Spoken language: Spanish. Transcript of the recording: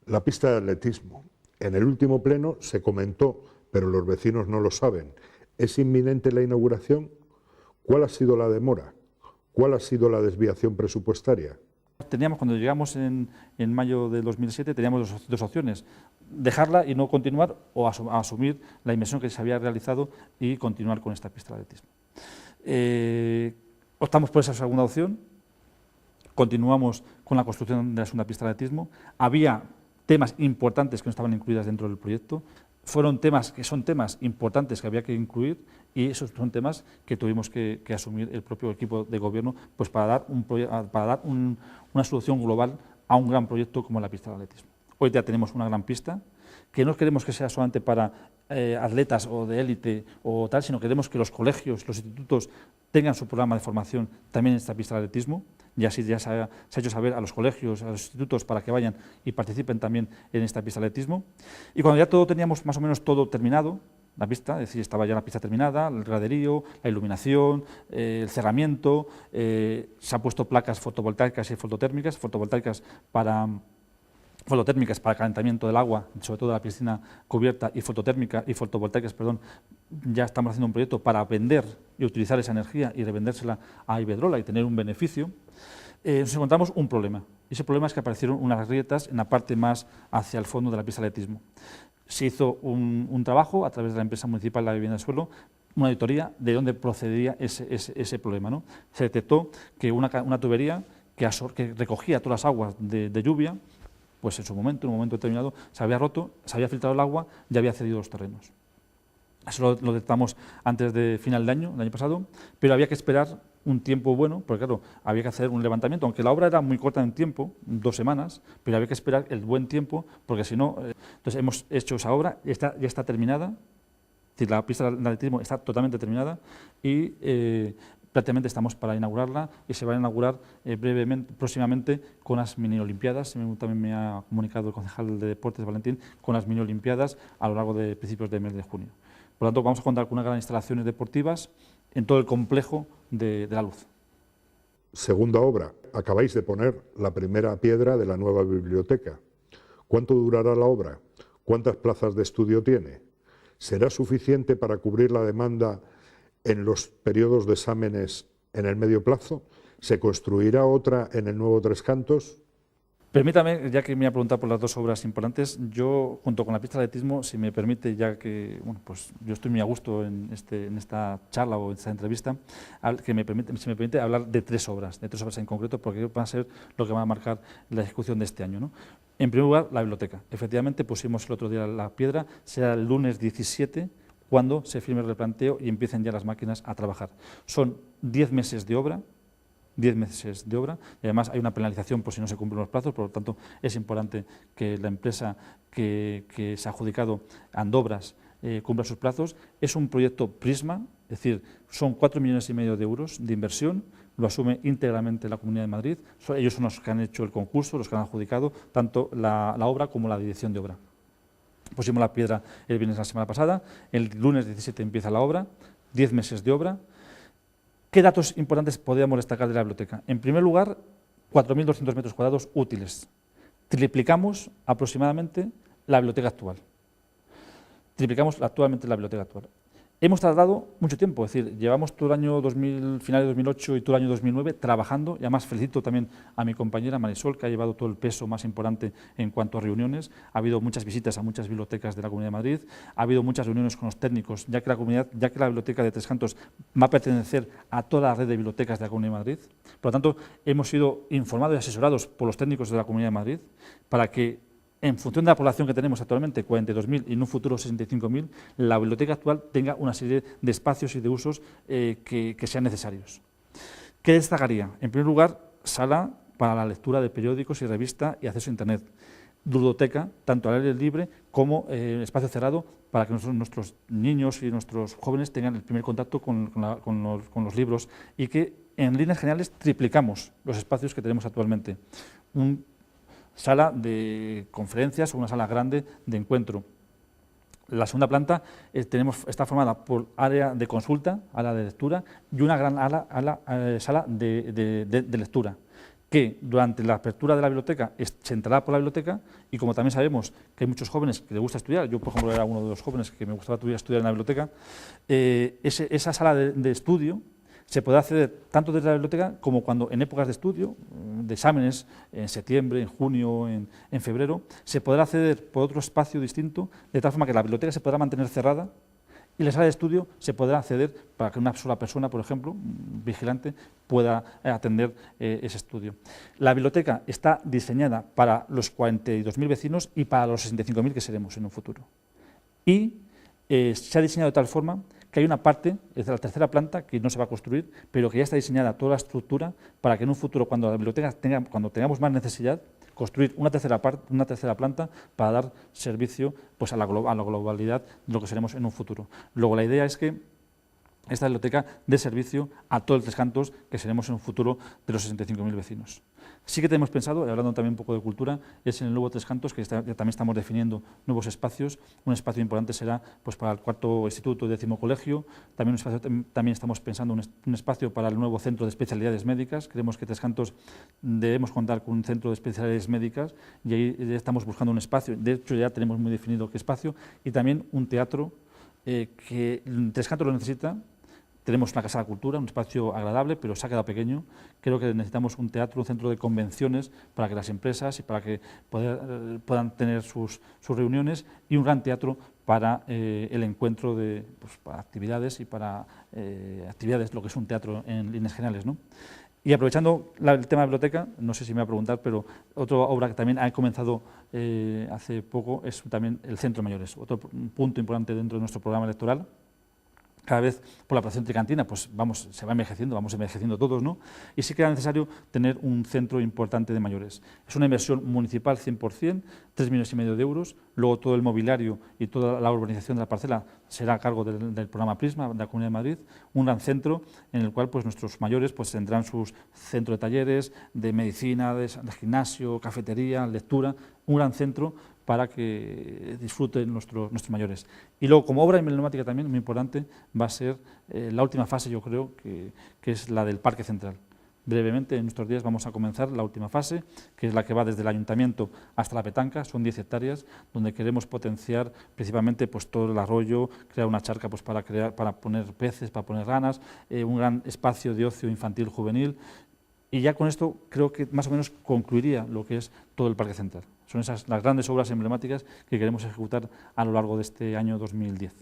La pista de atletismo. En el último pleno se comentó, pero los vecinos no lo saben. ¿Es inminente la inauguración? ¿Cuál ha sido la demora? ¿Cuál ha sido la desviación presupuestaria? Cuando llegamos en mayo de 2007, teníamos dos opciones: dejarla y no continuar, o asumir la inversión que se había realizado y continuar con esta pista de atletismo. Optamos por esa segunda opción, continuamos con la construcción de la segunda pista de atletismo. Había temas importantes que no estaban incluidas dentro del proyecto. Son temas importantes que había que incluir, y esos son temas que tuvimos que asumir el propio equipo de gobierno, pues para dar una solución global a un gran proyecto como la pista de atletismo. Hoy ya tenemos una gran pista, que no queremos que sea solamente para atletas o de élite o tal, sino queremos que los colegios, los institutos tengan su programa de formación también en esta pista de atletismo, y así ya se ha hecho saber a los colegios, a los institutos, para que vayan y participen también en esta pista de atletismo. Y cuando ya teníamos más o menos todo terminado, la pista, es decir, estaba ya la pista terminada, el graderío, la iluminación, el cerramiento, se han puesto placas fotovoltaicas y fototérmicas para calentamiento del agua, sobre todo de la piscina cubierta, y fotovoltaicas, ya estamos haciendo un proyecto para vender y utilizar esa energía y revendérsela a Iberdrola y tener un beneficio. Nos encontramos un problema, y ese problema es que aparecieron unas grietas en la parte más hacia el fondo de la pista de atletismo. Se hizo un trabajo a través de la empresa municipal de la vivienda del suelo, una auditoría de dónde procedía ese problema, ¿no? Se detectó que una tubería que recogía todas las aguas de lluvia, pues en un momento determinado, se había roto, se había filtrado el agua y había cedido los terrenos. Eso lo detectamos antes de final de año, el año pasado, pero había que esperar un tiempo bueno, porque claro, había que hacer un levantamiento, aunque la obra era muy corta en tiempo, 2 semanas, pero había que esperar el buen tiempo, porque si no... Entonces hemos hecho esa obra, ya está terminada, es decir, la pista de atletismo está totalmente terminada, y prácticamente estamos para inaugurarla, y se va a inaugurar próximamente con las mini olimpiadas. También me ha comunicado el concejal de Deportes, Valentín, con las mini olimpiadas a lo largo de principios del mes de junio. Por lo tanto, vamos a contar con unas grandes instalaciones deportivas en todo el complejo de la luz. Segunda obra. Acabáis de poner la primera piedra de la nueva biblioteca. ¿Cuánto durará la obra? ¿Cuántas plazas de estudio tiene? ¿Será suficiente para cubrir la demanda en los periodos de exámenes en el medio plazo? ¿Se construirá otra en el nuevo Tres Cantos? Permítame, ya que me ha preguntado por las dos obras importantes, yo, junto con la pista de atletismo, si me permite, ya que pues yo estoy muy a gusto en esta charla o en esta entrevista, si me permite hablar de tres obras en concreto, porque van a ser lo que va a marcar la ejecución de este año, ¿no? En primer lugar, la biblioteca. Efectivamente, pusimos el otro día la piedra, será el lunes 17, cuando se firme el replanteo y empiecen ya las máquinas a trabajar. Son 10 meses de obra, y además hay una penalización por si no se cumplen los plazos, por lo tanto es importante que la empresa que se ha adjudicado Andobras cumpla sus plazos. Es un proyecto Prisma, es decir, son 4,5 millones de euros de inversión, lo asume íntegramente la Comunidad de Madrid, ellos son los que han hecho el concurso, los que han adjudicado tanto la obra como la dirección de obra. Pusimos la piedra el viernes de la semana pasada, el lunes 17 empieza la obra, 10 meses de obra. ¿Qué datos importantes podríamos destacar de la biblioteca? En primer lugar, 4.200 metros cuadrados útiles. Triplicamos aproximadamente la biblioteca actual. Hemos tardado mucho tiempo, es decir, llevamos todo el año final de 2008 y todo el año 2009 trabajando, y además felicito también a mi compañera Marisol, que ha llevado todo el peso más importante en cuanto a reuniones. Ha habido muchas visitas a muchas bibliotecas de la Comunidad de Madrid, ha habido muchas reuniones con los técnicos, ya que la biblioteca de Tres Cantos va a pertenecer a toda la red de bibliotecas de la Comunidad de Madrid. Por lo tanto, hemos sido informados y asesorados por los técnicos de la Comunidad de Madrid para que, en función de la población que tenemos actualmente, 42.000 y en un futuro 65.000, la biblioteca actual tenga una serie de espacios y de usos que sean necesarios. ¿Qué destacaría? En primer lugar, sala para la lectura de periódicos y revistas y acceso a Internet. Ludoteca, tanto al aire libre como espacio cerrado, para que nuestros niños y nuestros jóvenes tengan el primer contacto con los libros, y que en líneas generales triplicamos los espacios que tenemos actualmente. Sala de conferencias o una sala grande de encuentro. La segunda planta está formada por área de consulta, área de lectura, y una gran sala de lectura. que durante la apertura de la biblioteca se entrará por la biblioteca, y como también sabemos que hay muchos jóvenes que les gusta estudiar, yo por ejemplo era uno de los jóvenes que me gustaba estudiar en la biblioteca, esa sala de estudio se podrá acceder tanto desde la biblioteca como cuando en épocas de estudio, de exámenes, en septiembre, en junio, en febrero, se podrá acceder por otro espacio distinto, de tal forma que la biblioteca se podrá mantener cerrada y la sala de estudio se podrá acceder para que una sola persona, por ejemplo, un vigilante, pueda atender ese estudio. La biblioteca está diseñada para los 42.000 vecinos y para los 65.000 que seremos en un futuro. Y se ha diseñado de tal forma que hay una parte, es de la tercera planta, que no se va a construir, pero que ya está diseñada toda la estructura para que en un futuro, cuando la biblioteca cuando tengamos más necesidad, construir una tercera planta para dar servicio pues, a la globalidad de lo que seremos en un futuro. Luego, la idea es que esta biblioteca dé servicio a todos los Tres Cantos que seremos en un futuro de los 65.000 vecinos. Sí que tenemos pensado, y hablando también un poco de cultura, es en el nuevo Tres Cantos que también estamos definiendo nuevos espacios. Un espacio importante será pues, para el cuarto instituto y 10º colegio. También estamos pensando un espacio para el nuevo centro de especialidades médicas. Creemos que Tres Cantos debemos contar con un centro de especialidades médicas y ahí ya estamos buscando un espacio. De hecho, ya tenemos muy definido qué espacio, y también un teatro que Tres Cantos lo necesita. Tenemos una casa de la cultura, un espacio agradable, pero se ha quedado pequeño. Creo que necesitamos un teatro, un centro de convenciones para que las empresas y para que puedan tener sus reuniones, y un gran teatro para el encuentro para actividades y para actividades, lo que es un teatro en líneas generales, ¿no? Y aprovechando el tema de biblioteca, no sé si me va a preguntar, pero otra obra que también ha comenzado hace poco es también el Centro de Mayores, otro punto importante dentro de nuestro programa electoral. Cada vez por la población tricantina pues se va envejeciendo, vamos envejeciendo todos, ¿no? Y sí que era necesario tener un centro importante de mayores. Es una inversión municipal 100%, 3,5 millones de euros, luego todo el mobiliario y toda la urbanización de la parcela será a cargo del programa Prisma de la Comunidad de Madrid, un gran centro en el cual pues, nuestros mayores pues, tendrán sus centros de talleres, de medicina, de gimnasio, cafetería, lectura, un gran centro para que disfruten nuestros mayores. Y luego, como obra emblemática también, muy importante, va a ser la última fase, yo creo, que es la del Parque Central. Brevemente, en nuestros días vamos a comenzar la última fase, que es la que va desde el ayuntamiento hasta la petanca, son 10 hectáreas, donde queremos potenciar principalmente pues, todo el arroyo, crear una charca pues, para poner peces, para poner ranas, un gran espacio de ocio infantil juvenil. Y ya con esto creo que más o menos concluiría lo que es todo el Parque Central. Son esas las grandes obras emblemáticas que queremos ejecutar a lo largo de este año 2010.